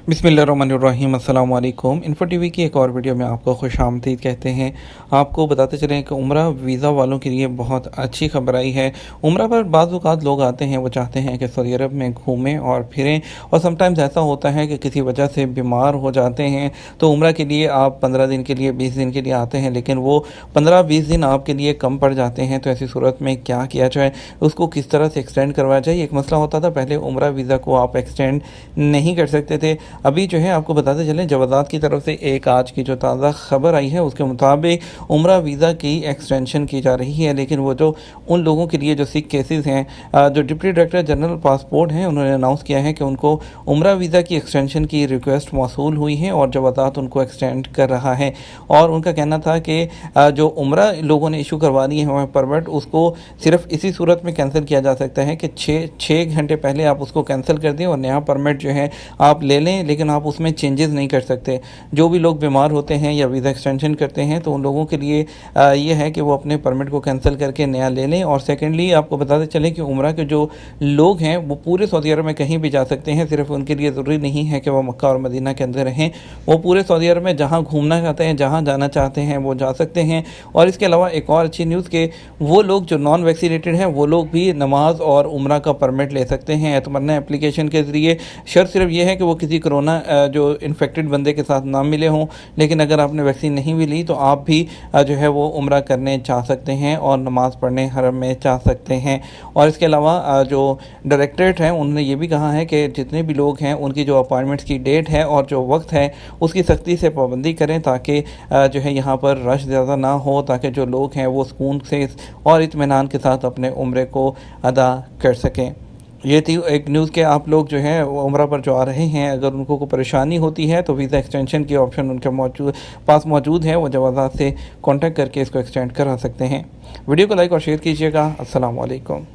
बिस्मिल्लाहिर्रहमानिर्रहीम। अस्सलाम वालेकुम। इन्फो टीवी की एक और वीडियो में आपको खुशामदीद कहते हैं। आपको बताते चलें कि उम्रा वीज़ा वालों के लिए बहुत अच्छी खबर आई है। उम्रा पर बाज़ औक़ात लोग आते हैं, वो चाहते हैं कि सऊदी अरब में घूमें और फिरें, और समटाइम्स ऐसा होता है कि किसी वजह से बीमार हो जाते हैं, तो उम्रा के लिए आप 15 दिन के लिए 20 दिन के लिए आते हैं, लेकिन वो 15-20 दिन आपके लिए कम पड़ जाते हैं। तो ऐसी सूरत में क्या किया जाए, उसको किस तरह से एक्सटेंड करवाया जाए। एक मसला होता था, पहले उम्रा वीज़ा को आप एक्सटेंड नहीं कर सकते थे। अभी जो है आपको बताते चलें, जवाज़ात की तरफ से एक आज की जो ताज़ा ख़बर आई है उसके मुताबिक उम्रा वीज़ा की एक्सटेंशन की जा रही है। लेकिन वो जो उन लोगों के लिए जो सिक केसेस हैं, जो डिप्टी डायरेक्टर जनरल पासपोर्ट हैं, उन्होंने अनाउंस किया है कि उनको उम्रा वीज़ा की एक्सटेंशन की रिक्वेस्ट मौसूल हुई है और जवाज़ात उनको एक्सटेंड कर रहा है। और उनका कहना था कि जो उम्रा लोगों ने इशू करवा दी है हमें परमिट, उसको सिर्फ इसी सूरत में कैंसिल किया जा सकता है कि 6 घंटे पहले आप उसको कैंसिल कर दें और नया परमिट जो है आप ले लें, लेकिन आप उसमें चेंजेस नहीं कर सकते। जो भी लोग बीमार होते हैं या वीज़ा एक्सटेंशन करते हैं, तो उन लोगों के लिए ये है कि वो अपने परमिट को कैंसिल करके नया ले लें। और सेकेंडली आपको बताते चलें कि उम्रा के जो लोग हैं वो पूरे सऊदी अरब में कहीं भी जा सकते हैं। सिर्फ उनके लिए ज़रूरी नहीं है कि वो मक्का और मदीना के अंदर रहें, वो पूरे सऊदी अरब में जहाँ घूमना चाहते हैं, जहाँ जाना चाहते हैं, वो जा सकते हैं। और इसके अलावा एक और अच्छी न्यूज़ कि वो लोग जो नॉन वैक्सीनेटेड हैं, वो लोग भी नमाज और उम्रा का परमिट ले सकते हैं एतमन्ना एप्लीकेशन के ज़रिए। शर्त सिर्फ ये है कि वो किसी कोरोना जो इन्फेक्टेड बंदे के साथ ना मिले हों। लेकिन अगर आपने वैक्सीन नहीं भी ली तो आप भी जो है वो उम्रा करने जा सकते हैं और नमाज़ पढ़ने हरम में जा सकते हैं। और इसके अलावा जो डायरेक्टरेट हैं, उन्होंने ये भी कहा है कि जितने भी लोग हैं उनकी जो अपॉइंटमेंट्स की डेट है और जो वक्त है उसकी सख्ती से पाबंदी करें, ताकि जो है यहाँ पर रश ज़्यादा ना हो, ताकि जो लोग हैं वो सुकून से और इत्मीनान के साथ अपने उम्रे को अदा कर सकें। ये थी एक न्यूज़ के आप लोग जो है उम्रा पर जो आ रहे हैं, अगर उनको कोई परेशानी होती है तो वीज़ा एक्सटेंशन की ऑप्शन उनके पास मौजूद है। वो जवाज़ात से कांटेक्ट करके इसको एक्सटेंड करा सकते हैं। वीडियो को लाइक और शेयर कीजिएगा। अस्सलाम वालेकुम।